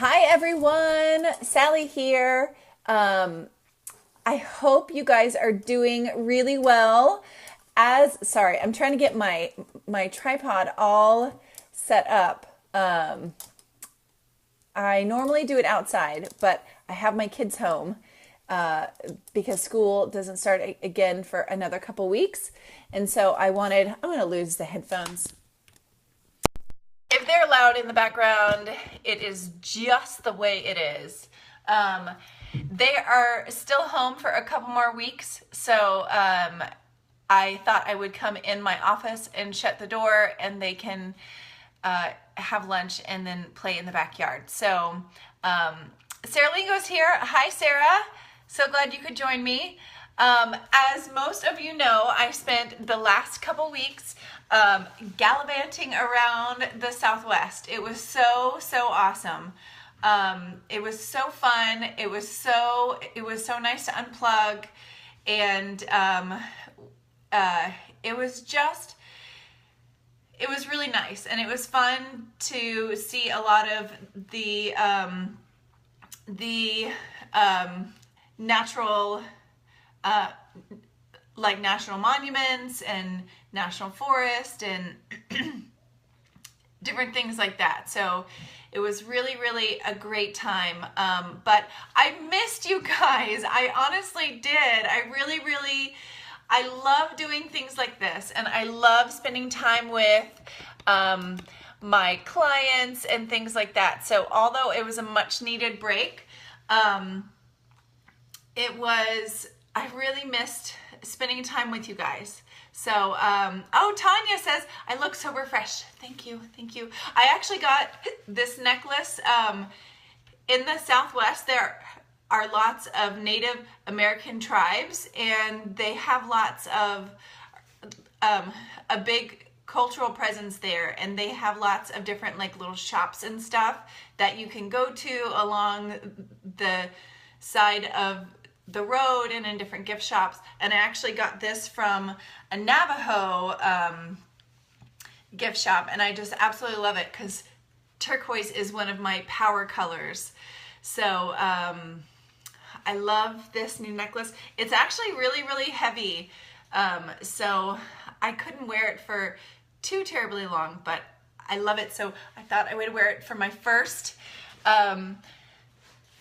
Hi everyone, Sally here. I hope you guys are doing really well. Sorry, I'm trying to get my tripod all set up. I normally do it outside, but I have my kids home uh, because school doesn't start again for another couple weeks, and so I'm going to lose the headphones. If they're loud in the background, it is just the way it is. Um, they are still home for a couple more weeks, so I thought I would come in my office and shut the door, and they can have lunch and then play in the backyard. So Sarah Lingo's here. Hi, Sarah. So glad you could join me. As most of you know, I spent the last couple weeks gallivanting around the Southwest. It was so awesome. It was so fun. It was so nice to unplug, and it was really nice, and it was fun to see a lot of the natural like national monuments and national forest and different things like that. So it was really a great time. But I missed you guys. I honestly did. I love doing things like this, and I love spending time with my clients and things like that. So although it was a much needed break, I really missed spending time with you guys. So, oh, Tanya says, I look so refreshed. Thank you. I actually got this necklace. In the Southwest, there are lots of Native American tribes, and they have lots of, a big cultural presence there, and they have lots of different like little shops and stuff that you can go to along the side of the road and in different gift shops. And I actually got this from a Navajo gift shop, and I just absolutely love it because turquoise is one of my power colors. So I love this new necklace. It's actually really heavy, so I couldn't wear it for too terribly long, but I love it. So I thought I would wear it for my first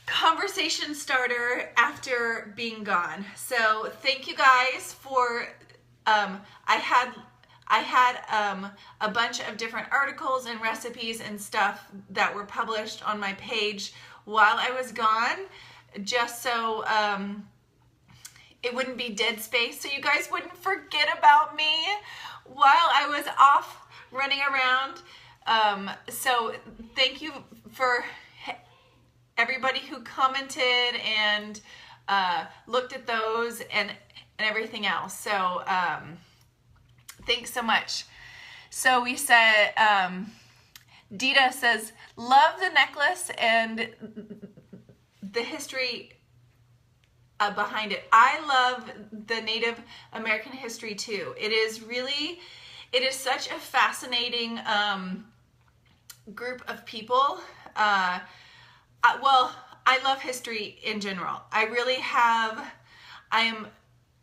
conversation starter after being gone. So thank you guys for I had a bunch of different articles and recipes and stuff that were published on my page while I was gone, just so it wouldn't be dead space, so you guys wouldn't forget about me while I was off running around. So thank you for everybody who commented and looked at those and everything else. So thanks so much. So we said, Dita says, love the necklace and the history behind it. I love the Native American history too. It is such a fascinating group of people. Well, I love history in general. I am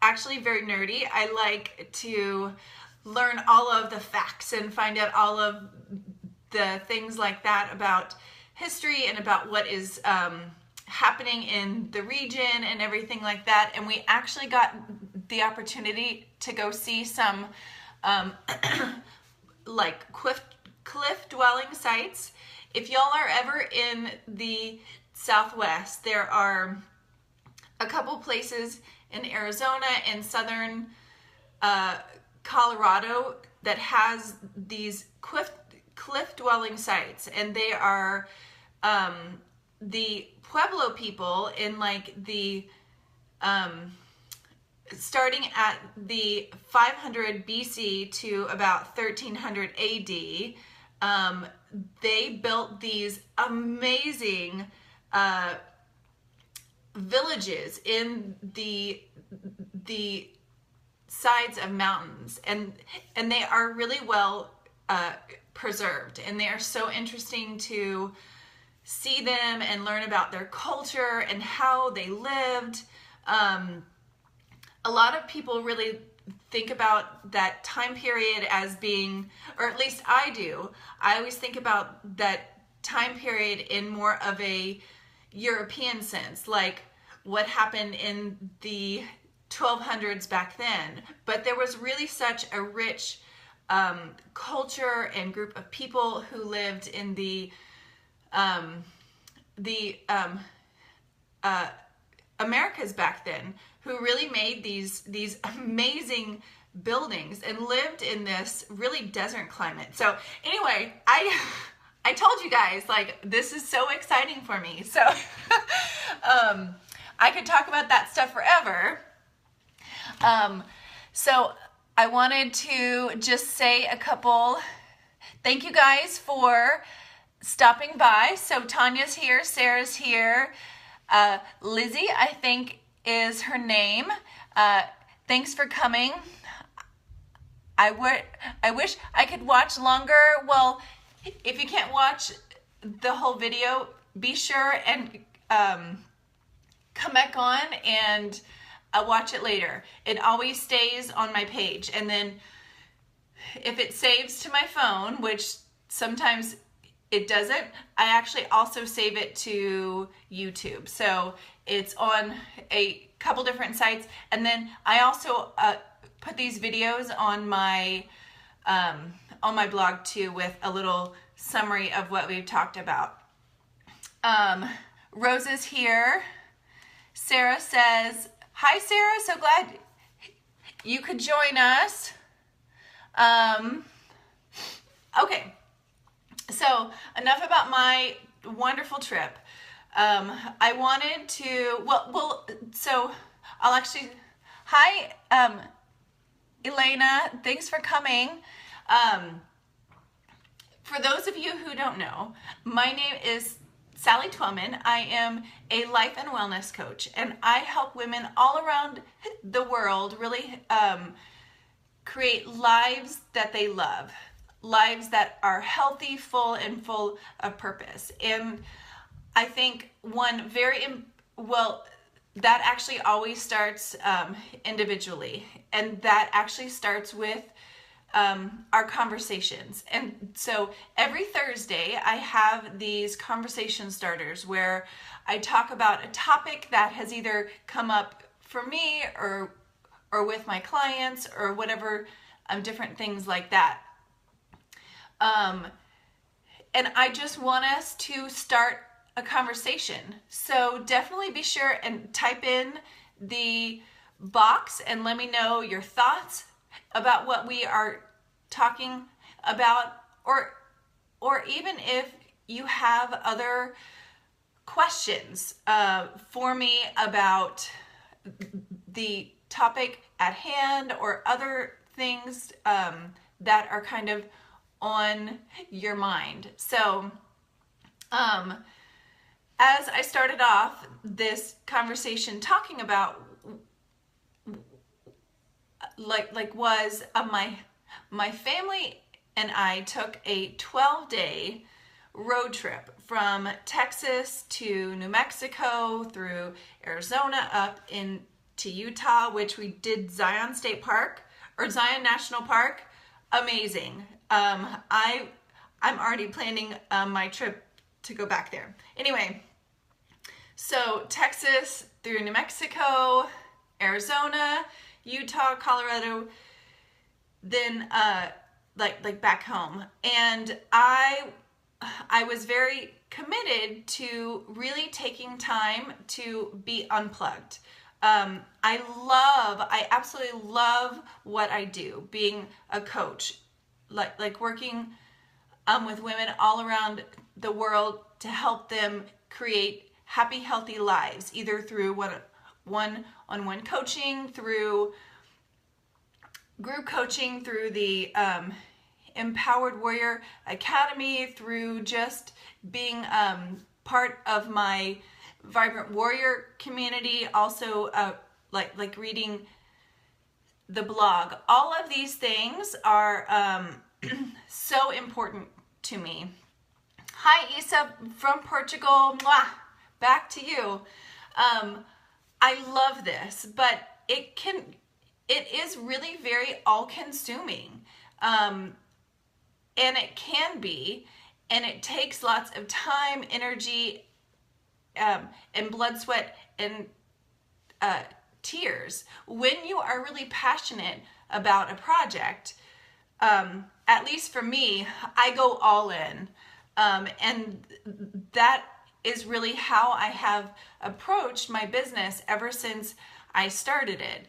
actually very nerdy. I like to learn all of the facts and find out all of the things like that about history and about what is happening in the region and everything like that. And we actually got the opportunity to go see some like cliff dwelling sites. If y'all are ever in the Southwest, there are a couple places in Arizona and southern Colorado that has these cliff dwelling sites, and they are the Pueblo people in like the starting at the 500 BC to about 1300 AD. They built these amazing villages in the sides of mountains, and they are really well preserved, and they are so interesting to see them and learn about their culture and how they lived. A lot of people really think about that time period as being, or at least I do, I always think about that time period in more of a European sense, like what happened in the 1200s back then. But there was really such a rich culture and group of people who lived in the Americas back then, who really made these amazing buildings and lived in this really desert climate. So anyway, I told you guys, like, this is so exciting for me. So I could talk about that stuff forever. So I wanted to just say a couple, thank you guys for stopping by. So Tanya's here, Sarah's here, Lizzie, I think is her name. Thanks for coming. I wish I could watch longer. Well, if you can't watch the whole video, be sure and come back on and watch it later. It always stays on my page. And then if it saves to my phone, which sometimes it doesn't, I actually also save it to YouTube. So it's on a couple different sites. And then I also put these videos on my blog too, with a little summary of what we've talked about. Rose is here. Sarah says, hi Sarah, so glad you could join us. Okay, so enough about my wonderful trip. I wanted to, so I'll actually, hi Elena, thanks for coming. For those of you who don't know, my name is Sally Twellman. I am a life and wellness coach, and I help women all around the world really create lives that they love, lives that are healthy, full, and full of purpose. And I think that actually always starts individually, and that actually starts with our conversations. And so every Thursday I have these conversation starters where I talk about a topic that has either come up for me or with my clients or whatever, different things like that. And I just want us to start a conversation. So definitely be sure and type in the box and let me know your thoughts about what we are talking about, or even if you have other questions for me about the topic at hand, or other things that are kind of on your mind. So as I started off this conversation talking about my family and I took a 12-day road trip from Texas to New Mexico, through Arizona, up into Utah, which we did Zion State Park, or Zion National Park. Amazing. I'm already planning my trip to go back there. Anyway, so Texas through New Mexico, Arizona, Utah, Colorado, then like back home. And I was very committed to really taking time to be unplugged. I absolutely love what I do, being a coach, like working with women all around the world to help them create happy, healthy lives, either through one-on-one coaching, through group coaching, through the Empowered Warrior Academy, through just being part of my Vibrant Warrior community, also like reading the blog. All of these things are so important to me. Hi, Isa from Portugal. Mwah! Back to you. I love this, but it is really very all-consuming. And it can be, and it takes lots of time, energy, and blood, sweat, and tears. When you are really passionate about a project, at least for me, I go all in. And that is really how I have approached my business ever since I started it.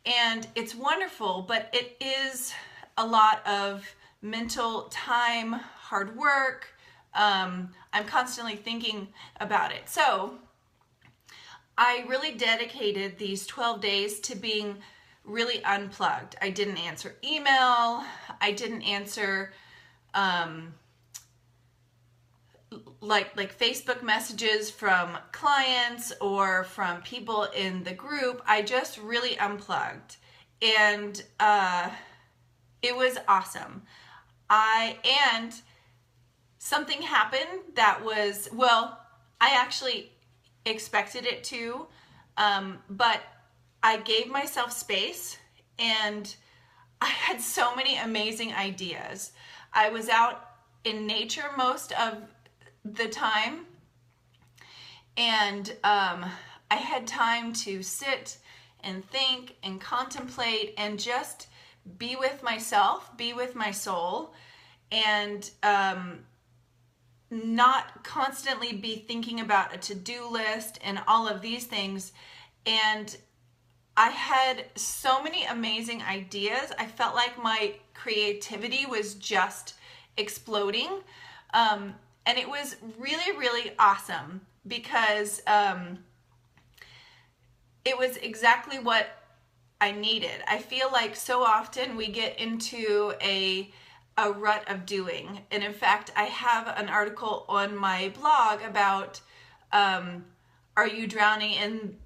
And it's wonderful, but it is a lot of mental time, hard work. I'm constantly thinking about it. So I really dedicated these 12 days to being really unplugged. I didn't answer email. I didn't answer like Facebook messages from clients or from people in the group. I just really unplugged, and it was awesome. And something happened that was, well, I actually expected it to, but I gave myself space, and I had so many amazing ideas. I was out in nature most of the time, and I had time to sit and think and contemplate and just be with myself, be with my soul, and not constantly be thinking about a to-do list and all of these things. And I had so many amazing ideas. I felt like my creativity was just exploding. And it was really, really awesome because it was exactly what I needed. I feel like so often we get into a rut of doing. And in fact, I have an article on my blog about are you drowning in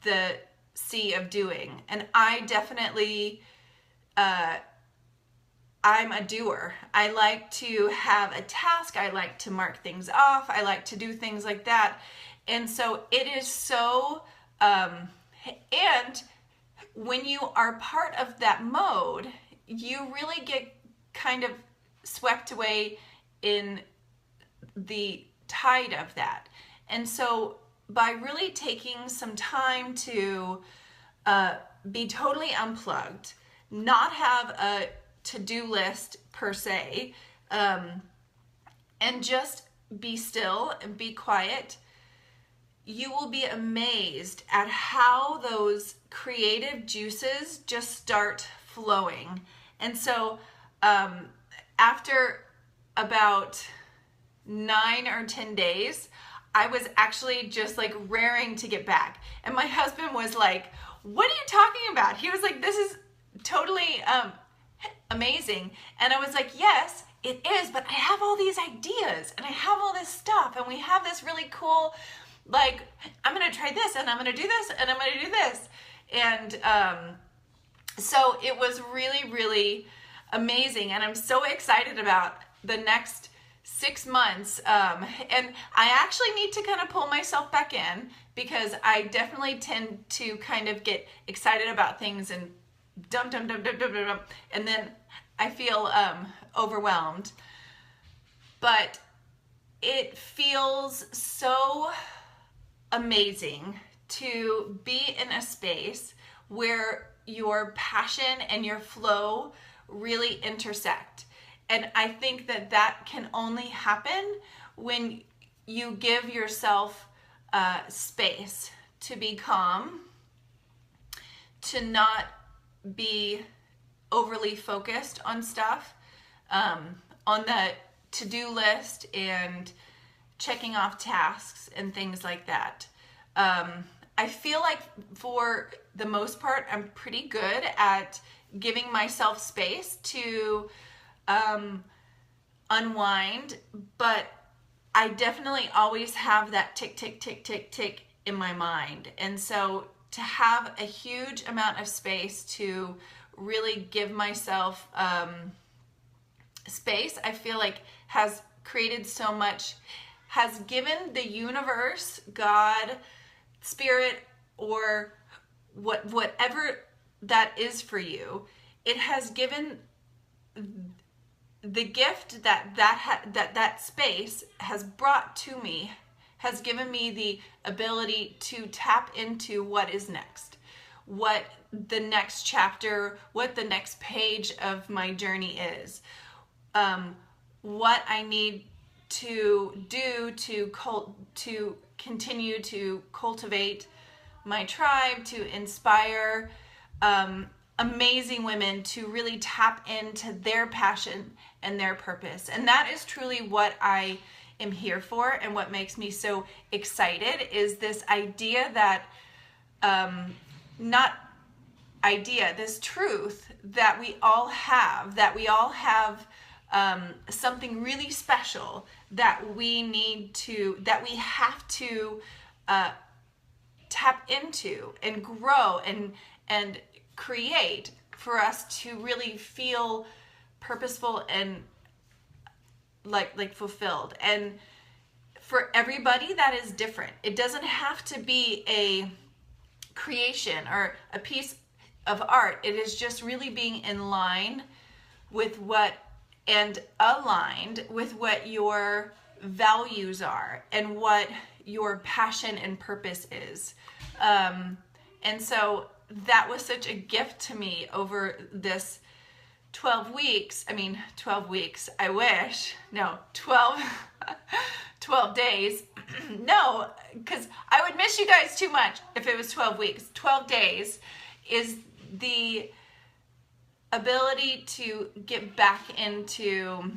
the sea of doing? And I definitely, I'm a doer. I like to have a task. I like to mark things off. I like to do things like that. And so it is so, and when you are part of that mode, you really get kind of swept away in the tide of that. And so by really taking some time to be totally unplugged, not have a to-do list per se, and just be still and be quiet, you will be amazed at how those creative juices just start flowing. And so after about 9 or 10 days, I was actually just like raring to get back. And my husband was like, what are you talking about? He was like, this is totally amazing. And I was like, yes, it is, but I have all these ideas and I have all this stuff and we have this really cool, like, I'm going to try this and I'm going to do this and I'm going to do this. And so it was really, really amazing. And I'm so excited about the next 6 months. And I actually need to kind of pull myself back in because I definitely tend to kind of get excited about things and dump, and then I feel overwhelmed. But it feels so amazing to be in a space where your passion and your flow really intersect. And I think that that can only happen when you give yourself space to be calm, to not be overly focused on stuff, on the to-do list and checking off tasks and things like that. I feel like for the most part, I'm pretty good at giving myself space to unwind, but I definitely always have that tick, tick, tick, tick, tick in my mind. And so to have a huge amount of space to really give myself space, I feel like has created so much, has given the universe, God, spirit, or whatever that is for you, it has given the gift that space has brought to me, has given me the ability to tap into what is next, what the next chapter, what the next page of my journey is, what I need to do to continue to cultivate my tribe, to inspire amazing women to really tap into their passion and their purpose. And that is truly what I am here for, and what makes me so excited is this idea that this truth that we all have, something really special that we have to tap into and grow and create for us to really feel purposeful and like fulfilled. And for everybody, that is different. It doesn't have to be a creation or a piece of art. It is just really being in line with aligned with what your values are and what your passion and purpose is. And so that was such a gift to me over this 12 weeks. I mean, 12 weeks, I wish. No, 12 days. No, because I would miss you guys too much if it was 12 weeks. 12 days is the ability to get back into,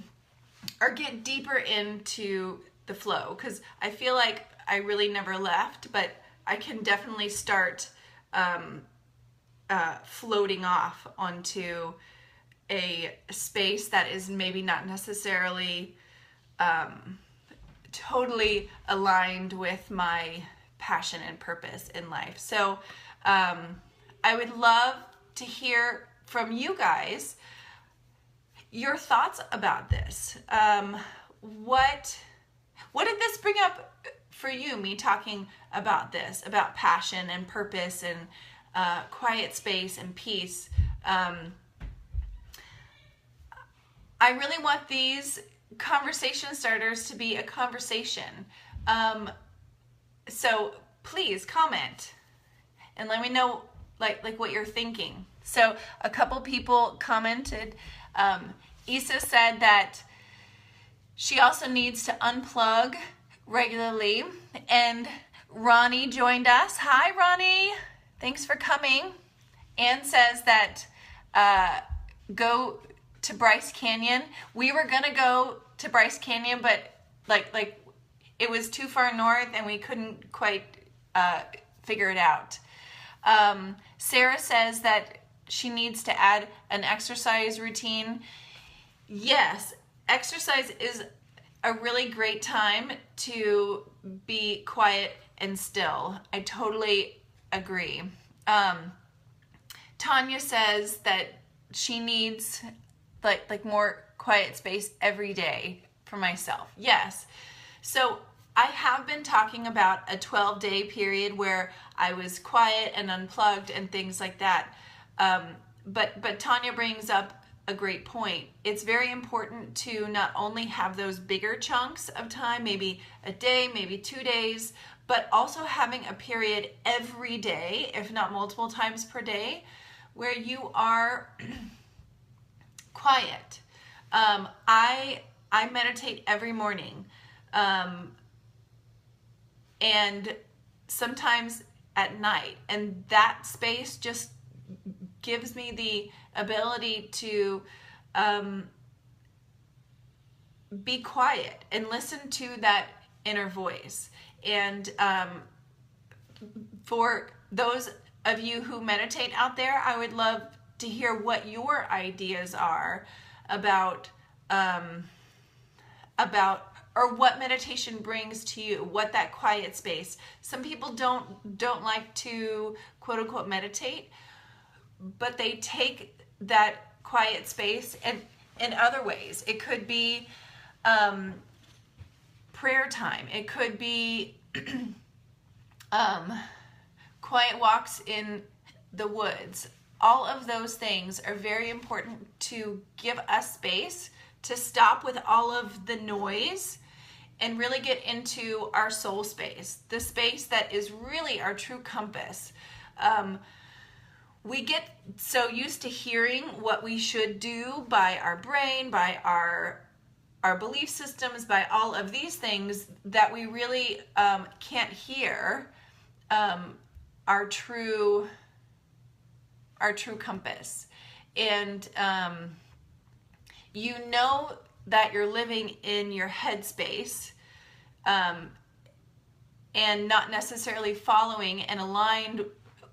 or get deeper into the flow, because I feel like I really never left, but I can definitely start floating off onto a space that is maybe not necessarily totally aligned with my passion and purpose in life. So I would love to hear from you guys your thoughts about this. What did this bring up for you, me talking about this, about passion and purpose and quiet space and peace? I really want these conversation starters to be a conversation. So please comment and let me know like what you're thinking. So a couple people commented. Issa said that she also needs to unplug regularly. And Ronnie joined us. Hi, Ronnie. Thanks for coming. Anne says that go to Bryce Canyon. We were gonna go to Bryce Canyon, but like it was too far north and we couldn't quite figure it out. Sarah says that she needs to add an exercise routine. Yes, exercise is a really great time to be quiet and still. I totally agree. Tanya says that she needs like more quiet space every day for myself. Yes. So I have been talking about a 12-day period where I was quiet and unplugged and things like that. But Tanya brings up a great point. It's very important to not only have those bigger chunks of time, maybe a day, maybe 2 days, but also having a period every day, if not multiple times per day, where you are quiet. I meditate every morning, and sometimes at night, and that space just gives me the ability to be quiet and listen to that inner voice. And for those of you who meditate out there, I would love to hear what your ideas are about or what meditation brings to you, what that quiet space. Some people don't like to quote unquote meditate, but they take that quiet space and in other ways. It could be prayer time. It could be quiet walks in the woods. All of those things are very important to give us space to stop with all of the noise and really get into our soul space, the space that is really our true compass. We get so used to hearing what we should do by our brain, by our belief systems, by all of these things, that we really can't hear our true compass. And you know that you're living in your headspace and not necessarily following and aligned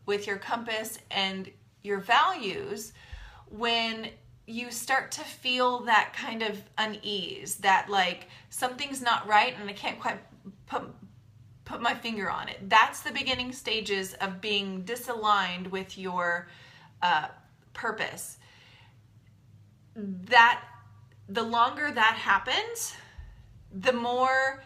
with your compass and your values when you start to feel that kind of unease, that like something's not right and I can't quite put my finger on it. That's the beginning stages of being disaligned with your purpose. That the longer that happens, the more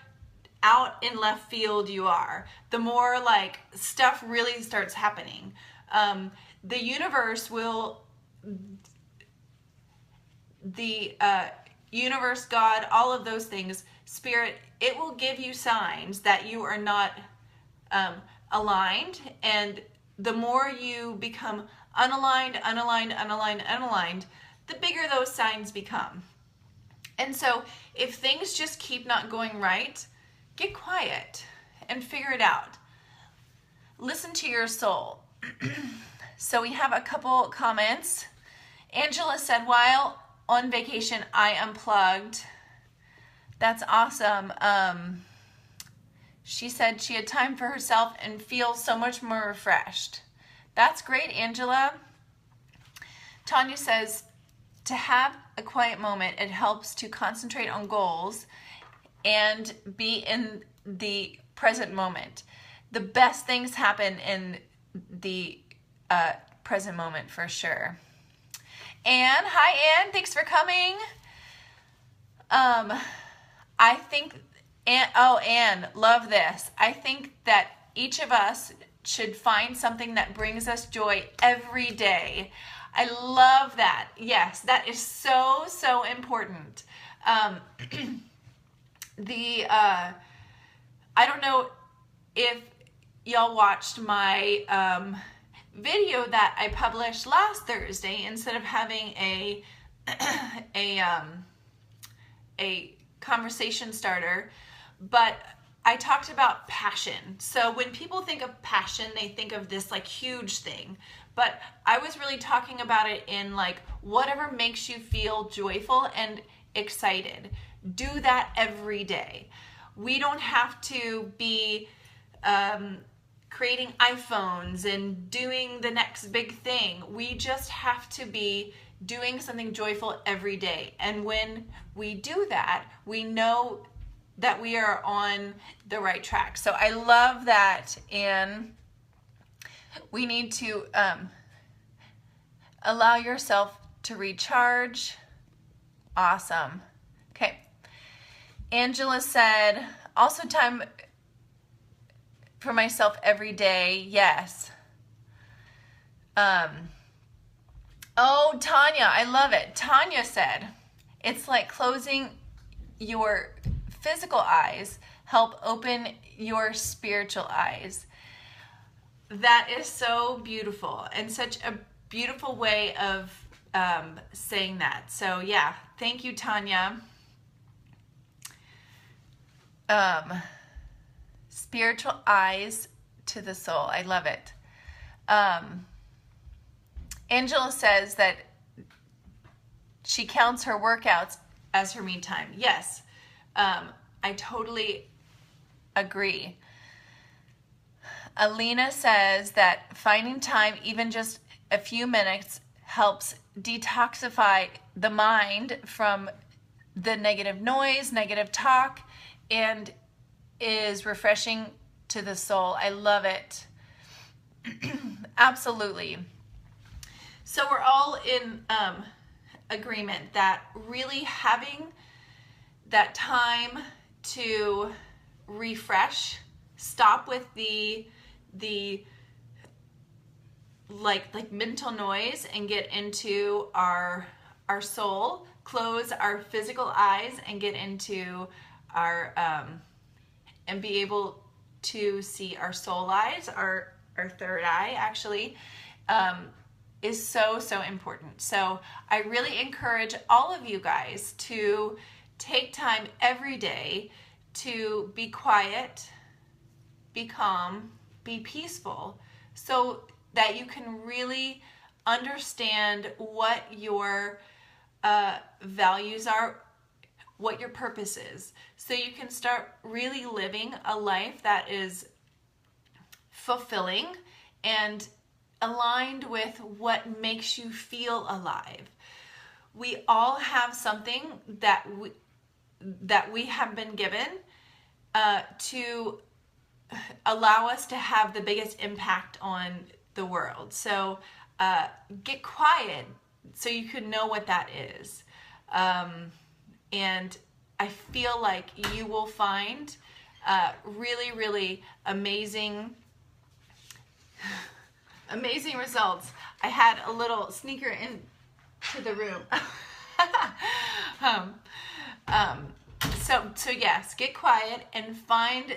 out in left field you are, the more like stuff really starts happening. The universe will, the universe, God, all of those things, spirit, it will give you signs that you are not aligned. And the more you become unaligned, the bigger those signs become. And so if things just keep not going right, get quiet and figure it out. Listen to your soul. So we have a couple comments. Angela said, while on vacation, I unplugged. That's awesome. She said she had time for herself and feels so much more refreshed. That's great, Angela. Tanya says, to have a quiet moment, it helps to concentrate on goals and be in the present moment. The best things happen in the present moment for sure. Anne, hi Anne, thanks for coming. I think, Anne, love this. I think that each of us should find something that brings us joy every day. I love that. Yes, that is so, so important. I don't know if y'all watched my video that I published last Thursday instead of having a conversation starter, but I talked about passion. So when people think of passion, they think of this like huge thing, but I was really talking about it in like whatever makes you feel joyful and excited. Do that every day. We don't have to be creating iPhones and doing the next big thing. We just have to be doing something joyful every day. And when we do that, we know that we are on the right track. So I love that. And we need to allow yourself to recharge. Awesome. Okay. Angela said, also time for myself every day. Yes. Oh, Tanya, I love it. Tanya said, it's like closing your physical eyes help open your spiritual eyes. That is so beautiful and such a beautiful way of saying that. So yeah, thank you, Tanya. Spiritual eyes to the soul. I love it. Angela says that she counts her workouts as her me time. Yes, I totally agree. Alina says that finding time, even just a few minutes, helps detoxify the mind from the negative noise, negative talk, and is refreshing to the soul. I love it. Absolutely. So we're all in agreement that really having that time to refresh, stop with the like mental noise and get into our soul, close our physical eyes and get into our and be able to see our soul eyes, our third eye actually, is so important. So I really encourage all of you guys to take time every day to be quiet, be calm, be peaceful, so that you can really understand what your values are, what your purpose is, so you can start really living a life that is fulfilling and aligned with what makes you feel alive. We all have something that we have been given to allow us to have the biggest impact on the world. So get quiet so you can know what that is. And I feel like you will find really amazing results. I had a little sneaker into the room. So yes, get quiet and find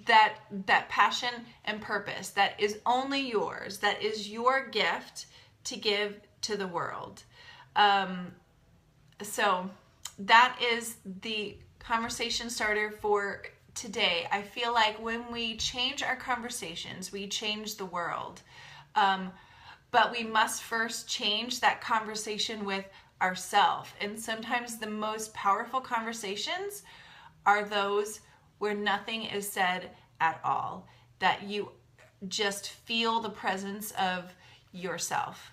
that passion and purpose that is only yours, that is your gift to give to the world. So that is the conversation starter for today. I feel like when we change our conversations, we change the world. But we must first change that conversation with ourselves. And sometimes the most powerful conversations are those where nothing is said at all, that you just feel the presence of yourself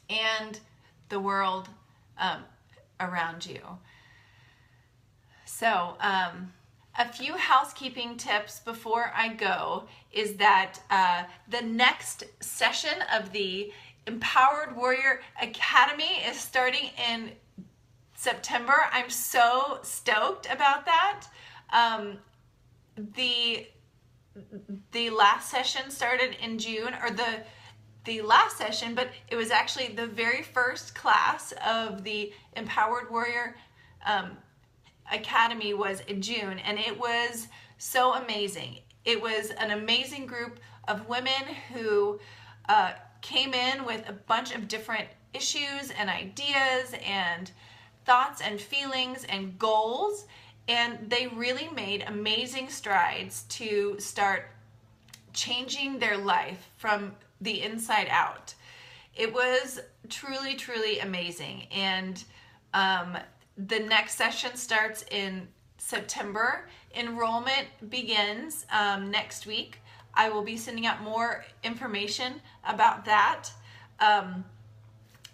and the world around you. So a few housekeeping tips before I go is that the next session of the Empowered Warrior Academy is starting in September. I'm so stoked about that. The last session started in June, or the last session, but it was actually the very first class of the Empowered Warrior Academy was in June, and it was so amazing. It was an amazing group of women who came in with a bunch of different issues and ideas and thoughts and feelings and goals, and they really made amazing strides to start changing their life from the inside out. It was truly amazing. And the next session starts in September. Enrollment begins next week. I will be sending out more information about that.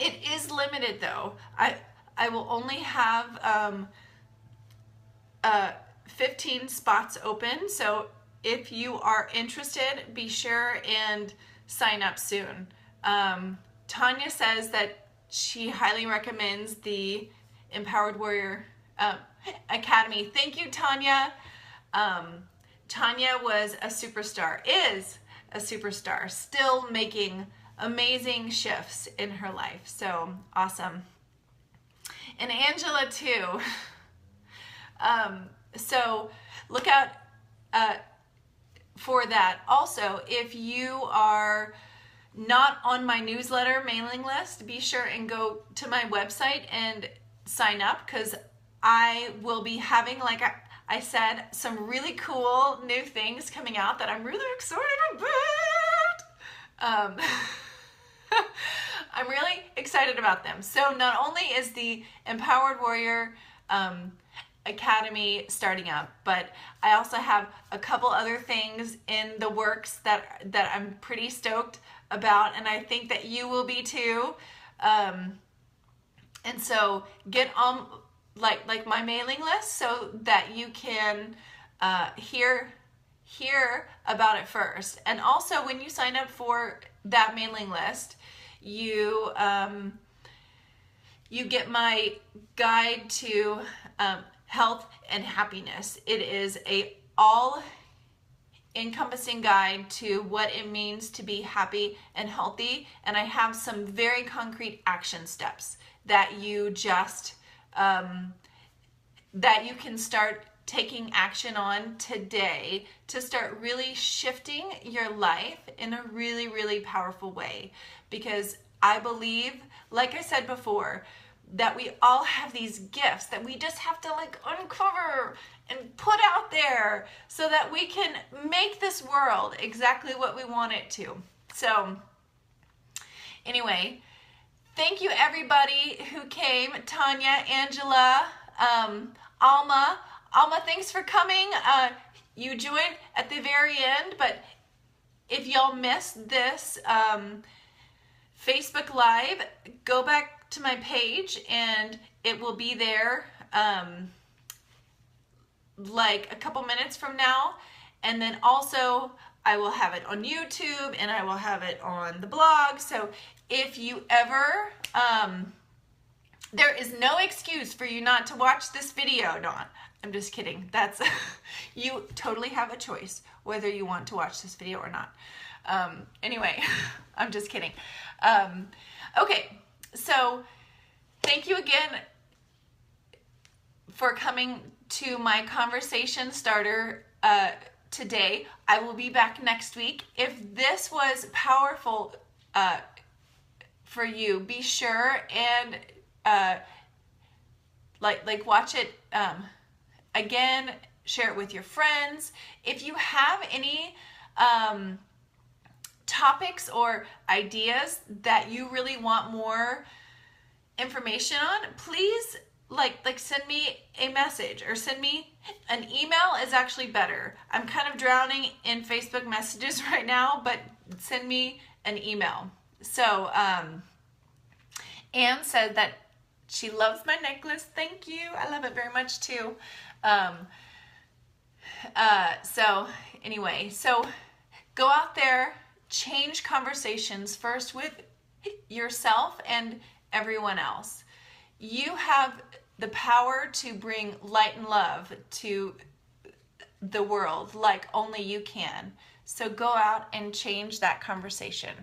It is limited though. I will only have 15 spots open. So if you are interested, be sure and sign up soon. Tanya says that she highly recommends the Empowered Warrior Academy. Thank you, Tanya. Tanya was a superstar, is a superstar, still making amazing shifts in her life. So awesome. And Angela too. So look out for that. Also, if you are not on my newsletter mailing list, be sure and go to my website and sign up, because I will be having, like I said, some really cool new things coming out that I'm really excited about. I'm really excited about them. So not only is the Empowered Warrior Academy starting up, but I also have a couple other things in the works that I'm pretty stoked about, and I think that you will be too. And so get on like my mailing list so that you can hear about it first. And also, when you sign up for that mailing list, you get my guide to health and happiness. It is a all encompassing guide to what it means to be happy and healthy. And I have some very concrete action steps that you just, that you can start taking action on today to start really shifting your life in a really, really powerful way. Because I believe, like I said before, that we all have these gifts that we just have to like uncover and put out there so that we can make this world exactly what we want it to. So anyway, thank you everybody who came. Tanya, Angela, Alma, thanks for coming. You joined at the very end, but if y'all missed this Facebook Live, go back to my page and it will be there like a couple minutes from now. And then also I will have it on YouTube and I will have it on the blog. So if you ever, there is no excuse for you not to watch this video, Dawn. I'm just kidding. That's, you totally have a choice whether you want to watch this video or not. Anyway, I'm just kidding. Okay, so thank you again for coming to my conversation starter today. I will be back next week. If this was powerful for you, be sure and like watch it again, share it with your friends. If you have any topics or ideas that you really want more information on, please like send me a message or send me an email is actually better. I'm kind of drowning in Facebook messages right now, but send me an email. So Anne said that she loves my necklace. Thank you. I love it very much too. So anyway, so go out there, change conversations first with yourself and everyone else. You have the power to bring light and love to the world like only you can. So go out and change that conversation.